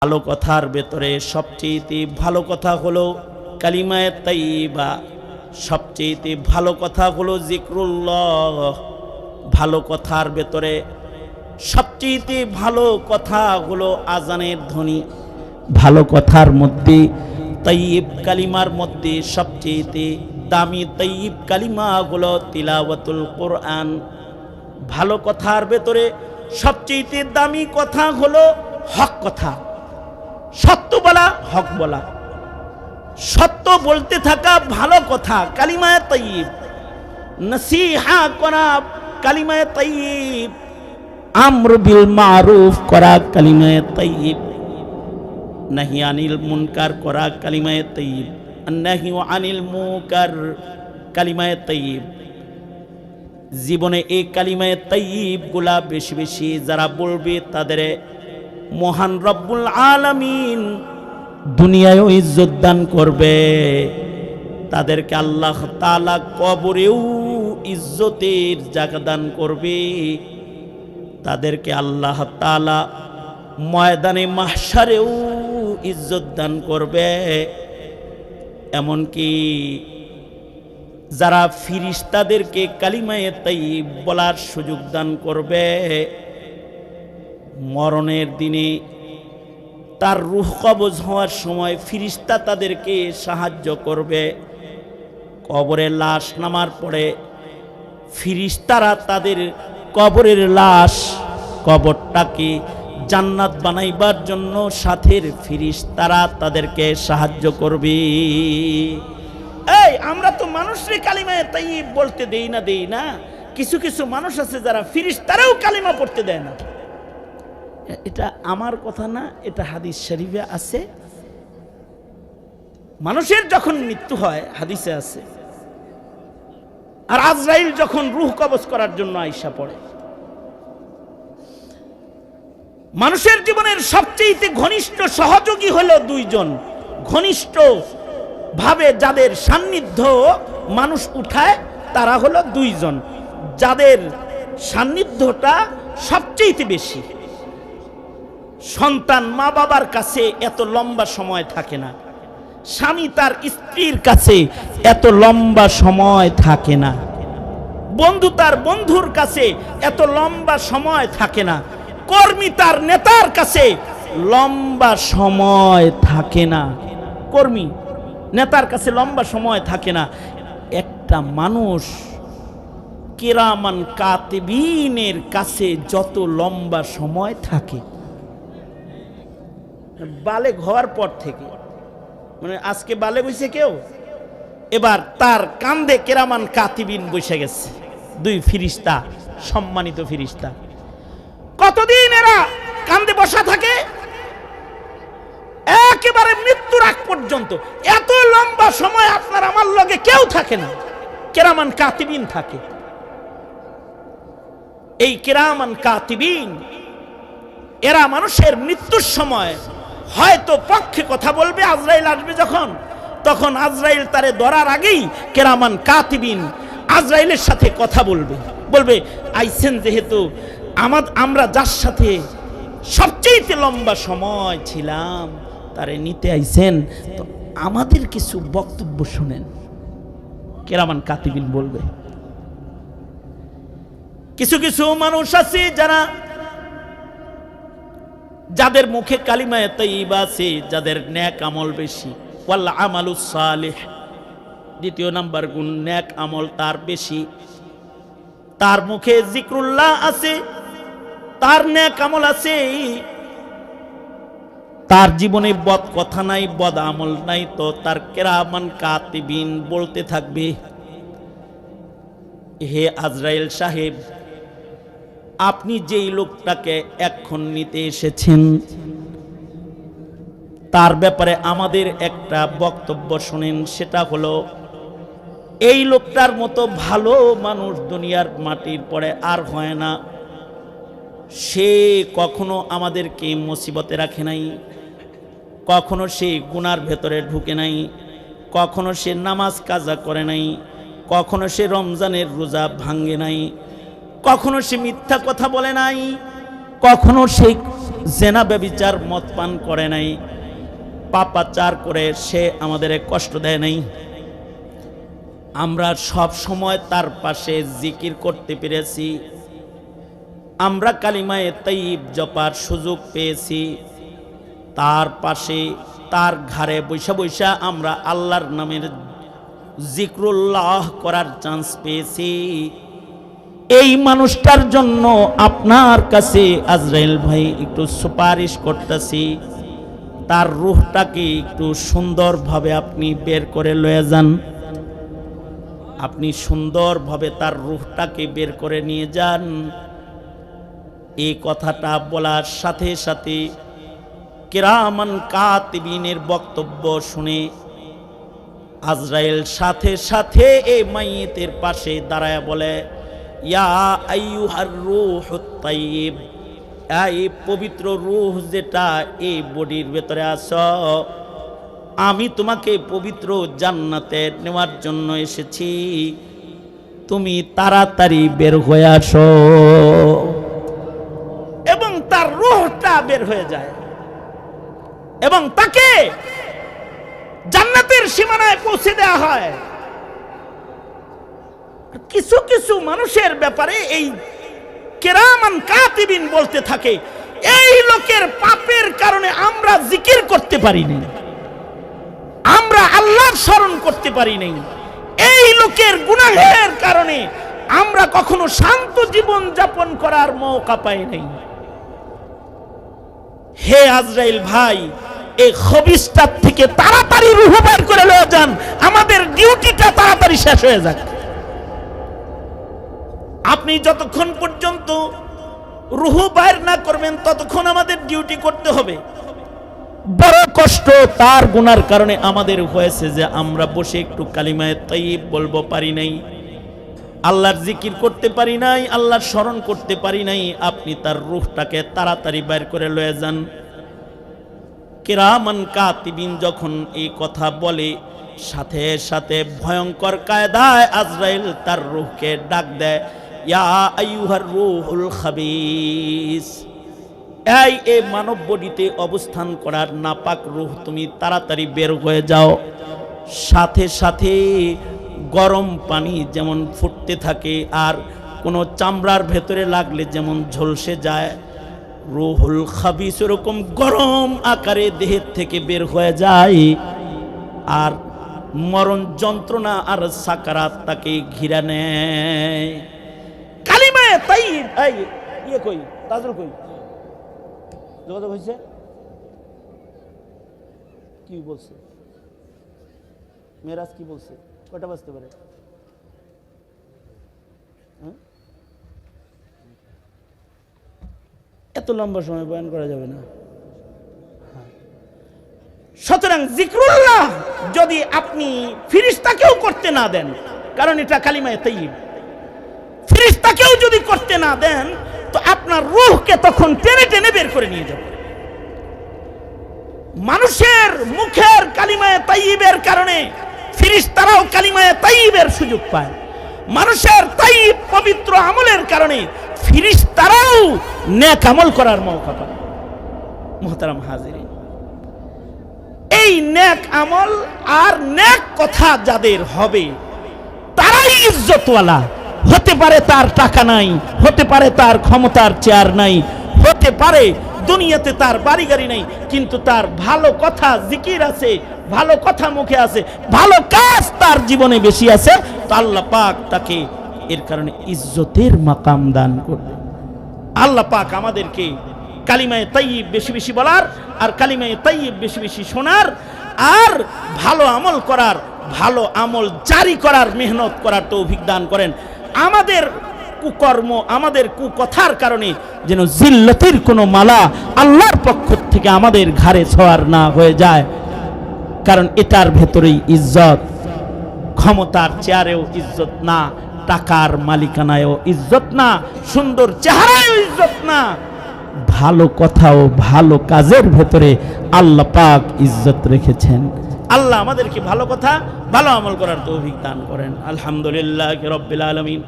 ভালো কথার ভেতরে সবচেয়ে ভালো কথা হলো কালিমায়ে তাইয়্যিবা, সবচেয়ে ভালো কথা হলো জিক্রুল্লাহ। ভালো কথার ভেতরে সবচেয়ে ভালো কথা হলো আজানের ধ্বনি। ভালো কথার মধ্যে তাইয়্যিব কালিমার মধ্যে সবচেয়ে দামি তাইয়্যিব কালিমা হলো তিলাওয়াতুল কোরআন। ভালো কথার ভেতরে সবচেয়ে দামি কথা হলো হক কথা, সত্য বলা, হক বলা, সত্য বলতে থাকা, ভালো কথা কালিমায়ে তাইয়্যিব, নসিহা করা কালিমায়ে তাইয়্যিব, আমর বিল মারুফ করা কালিমায়ে তাইয়্যিব, নাহি আনিল মুনকার করা কালিমায়ে তাইয়্যিব, নাহি আনিল মুনকার কালিমায়ে তাইয়্যিব। জীবনে এই কালিমায়ে তাইয়্যিব গুলা বেশি বেশি যারা বলবে তাদের মহান রব্বুল আলামিন দুনিয়ায়ও ইজ্জত দান করবে, তাদেরকে আল্লাহ তাআলা কবরেও ইজ্জতের জায়গা দান করবে, তাদেরকে আল্লাহ তাআলা ময়দানে মাহশারেও ইজ্জত দান করবে। এমনকি যারা ফিরিস্তাদেরকে কালিমায়ে তাইয়্যিব বলার সুযোগ দান করবে, মরণের দিনে তার রূহ কবজ হওয়ার সময় ফিরিস্তা তাদেরকে সাহায্য করবে। কবরে লাশ নামার পরে ফিরিস্তারা তাদের কবরের লাশ, কবরটাকে জান্নাত বানাইবার জন্য সাথের ফিরিস্তারা তাদেরকে সাহায্য করবে। এই আমরা তো মানুষরে কালিমায়ে তাইয়্যিব বলতে দেই না, কিছু কিছু মানুষ আছে যারা ফিরিস্তারাও কালিমা পড়তে দেয় না। এটা আমার কথা না, এটা হাদিস শরীফে আছে। মানুষের যখন মৃত্যু হয় হাদিসে আছে, আর আজরাইল যখন রূহ কবজ করার জন্য আইসা পড়ে, মানুষের জীবনের সবচেয়ে ঘনিষ্ঠ সহযোগী হলো দুইজন। ঘনিষ্ঠ ভাবে যাদের সান্নিধ্য মানুষ উঠায় তারা হলো দুইজন, যাদের সান্নিধ্যটা সবচেয়ে বেশি। সন্তান মা বাবার কাছে এত লম্বা সময় থাকে না, স্বামী তার স্ত্রীর কাছে এত লম্বা সময় থাকে না, বন্ধু তার বন্ধুর কাছে এত লম্বা সময় থাকে না, কর্মী তার নেতার কাছে লম্বা সময় থাকে না, কর্মী নেতার কাছে লম্বা সময় থাকে না। একটা মানুষ কিরামান কাতিবিনের কাছে যত লম্বা সময় থাকে, বালেগ হওয়ার পর থেকে, মানে আজকে বালেগ হইছে কেউ, এবার তার কাঁধে কিরামান কাতিবিন বসে গেছে, দুই ফিরিস্তা, সম্মানিত ফিরিস্তা। কতদিন এরা কাঁধে বসা থাকে? একেবারে মৃত্যুর আগ পর্যন্ত। এত লম্বা সময় আপনার আমার লগে কেউ থাকে না, কিরামান কাতিবিন থাকে। এই কিরামান কাতিবিন এরা মানুষের মৃত্যুর সময় হয়তো পক্ষে কথা বলবে। আজরাইল আসবে যখন, তখন আজরাইল তারে ধরার আগেই কিরামান কাতিবিন আজরাইলের সাথে কথা বলবে, বলবে আইছেন যেহেতু, আমরা যার সাথে সবচেয়ে লম্বা সময় ছিলাম তারে নিতে আইছেন, তো আমাদের কিছু বক্তব্য শুনেন। কিরামান কাতিবিন বলবে। কিছু কিছু মানুষ আছে যাদের মুখে কালিমায়ে তাইয়্যিবা আছে, যাদের নেক আমল বেশি, ওয়াল আমালুস সালিহ, দ্বিতীয় নাম্বার গুণ নেক আমল তার বেশি, তার মুখে জিক্রুল্লাহ আছে, তার নেক আমল আছে, তার জীবনে বদ কথা নাই, বদ আমল নাই, তো তার কিরামান কাতিবিন বলতে থাকবে, হে আজরাইল সাহেব, আপনি যেই লোকটাকে এখন নিতে এসেছেন তার ব্যাপারে আমাদের একটা বক্তব্য শুনেন। সেটা হলো, এই লোকটার মতো ভালো মানুষ দুনিয়ার মাটির পরে আর হয় না। সে কখনো আমাদেরকে মুসিবতে রাখে নাই, কখনো সে গুনার ভেতরে ঢুকে নাই, কখনো সে নামাজ কাজা করে নাই, কখনো সে রমজানের রোজা ভাঙ্গে নাই, কখনো সে মিথ্যা কথা বলে নাই, কখনো সে জেনা ব্যভিচার মদ পান করে নাই, পাপাচার করে সে আমাদের কষ্ট দেয় নাই। আমরা সব সময় তার পাশে জিকির করতে পেরেছি, আমরা কালিমায়ে তাইয়্যিব জপার সুযোগ পেয়েছি, তার পাশে তার ঘাড়ে বৈশা বৈশা আমরা আল্লাহর নামের জিক্রুল্লাহ করার চান্স পেয়েছি। এই মানুষটার জন্য আপনার কাছে আজরাইল ভাই একটু সুপারিশ করতেছি, তার রূহটাকে একটু সুন্দরভাবে আপনি বের করে লয়ে যান। আপনি সুন্দরভাবে তার রূহটাকে বের করে নিয়ে যান। এই কথাটা বলার সাথে সাথে কিরামান কাতিবিনের বক্তব্য শুনে আজরাইল সাথে সাথে এই মাইয়িতের পাশে দাঁড়ায় বলে, ইয়া আইয়ুহার রূহুত তাইয়্যিব, এই পবিত্র রূহ যেটা এই বডির ভেতরে আছো, আমি তোমাকে পবিত্র জান্নাতে নেওয়ার জন্য এসেছি, তুমি তাড়াতাড়ি বের হয়ে আসো। এবং তার রূহটা বের হয়ে যায় এবং তাকে জান্নাতের সীমানায় পৌঁছে দেওয়া হয়। কিছু কিছু মানুষের ব্যাপারে এই কিরামান কাতিবিন বলতে থাকে, এই লোকের পাপের কারণে আমরা জিকির করতে পারি নাই, আমরা আল্লাহর স্মরণ করতে পারি নাই, এই লোকের গুনাহের কারণে আমরা কখনো শান্ত জীবন যাপন করার মৌকা পাই নাই। হে আজরাইল ভাই, এই খবিসটার থেকে তাড়াতাড়ি রূহ বের করে লয়ে যান, আমাদের ডিউটিটা তাড়াতাড়ি শেষ হয়ে যাক। আপনি যতক্ষণ পর্যন্ত রূহ বাইর না করবেন ততক্ষণ আমাদের ডিউটি করতে হবে। বড় কষ্ট তার গুনার কারণে আমাদের হয়েছে যে আমরা বসে একটু কালিমায়ে তাইয়্যিব বলবো পারি নাই, আল্লাহর জিকির করতে পারি নাই, আল্লাহর স্মরণ করতে পারি নাই। আপনি তার রূহটাকে তাড়াতাড়ি বাইর করে লয়ে যান। কিরামান কাতিবিন যখন এই কথা বলে, সাথে সাথে ভয়ঙ্কর কায়দায় আজরাইল তার রূহকে ডাক দেয়, ইয়া আইয়ুহার রূহুল খাবিস, এই মানব বডিতে অবস্থান করার নাপাক রূহ, তুমি তাড়াতাড়ি বের হয়ে যাও। সাথে সাথে গরম পানি যেমন ফুটতে থাকে আর কোনো চামড়ার ভেতরে লাগলে যেমন ঝলসে যায়, রূহুল খাবিস এরকম গরম আকারে দেহের থেকে বের হয়ে যায় আর মরণ যন্ত্রণা আর সাকারাত তাকে ঘিরে নেয়। কালিমায়ে তাইয়্যিব, এই ইয়ে কই তাজুল কই যোগাযোগ হয়েছে, কি বলছে মেরাজ, কি বলছে, কয়টা বাজতে পারে? এত লম্বা সময় বয়ান করা যাবে না। সুতরাং জিক্রুল্লাহ যদি আপনি ফিরিস্তাকেও করতে না দেন, কারণ এটা কালিমায়ে তাইয়্যিব, ফিরিস্তাকেও যদি করতে না দেন তো আপনার রূহকে তখন টেনে টেনে বের করে নিয়ে যাবে। মানুষের মুখের কালিমায়ে তাইয়্যিবের কারণে ফিরিস্তারাও কালিমায়ে তাইয়্যিবের সুযোগ পায়, মানুষের তাইয়্যিব পবিত্র আমলের কারণে ফিরিস্তারাও নেক আমল করার মৌকা পায়। মুহতারাম হাজিরিন, এই নেক আমল আর নেক কথা যাদের হবে তারাই ইজ্জতওয়ালা। হতে পারে তার টাকা নাই, হতে পারে তার ক্ষমতার চেয়ার নাই, হতে পারে দুনিয়াতে তার বাড়ি গাড়ি নাই, কিন্তু তার ভালো কথা জিকির আছে, ভালো কথা মুখে আছে, ভালো কাজ তার জীবনে বেশি আছে, তো আল্লাহ পাক তাকে এর কারণে ইজ্জতের মাকাম দান করবে। আল্লাহ পাক আমাদেরকে কালিমায়ে তাইয়্যিব বেশি বেশি বলার আর কালিমায়ে তাইয়্যিব বেশি বেশি শোনার আর ভালো আমল করার, ভালো আমল জারি করার, মেহনত করার তৌফিক দান করেন। আমাদের কুকর্ম, আমাদের কুকথার কারণে যেন জিল্লতির কোনো মালা আল্লাহর পক্ষ থেকে আমাদের ঘাড়ে ছোঁয়ার না হয়ে যায়, কারণ এটার ভেতরেই ইজ্জত। ক্ষমতার চেয়ারেও ইজ্জত না, টাকার মালিকানায়ও ইজ্জত না, সুন্দর চেহারায়ও ইজ্জত না, ভালো কথা ও ভালো কাজের ভেতরে আল্লাহ পাক ইজ্জত রেখেছেন। আল্লাহ আমাদেরকে ভালো কথা ভালো আমল করার তৌফিক দান করেন। আলহামদুলিল্লাহি রাব্বিল আলামিন,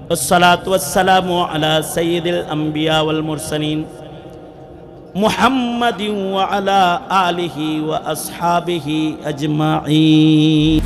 ওয়াসসালাতু ওয়াসসালামু আলা সাইয়্যিদিল আম্বিয়া ওয়াল মুরসালিন মুহাম্মাদিন ওয়া আলা আলিহি ওয়া আসহাবিহি আজমাইন।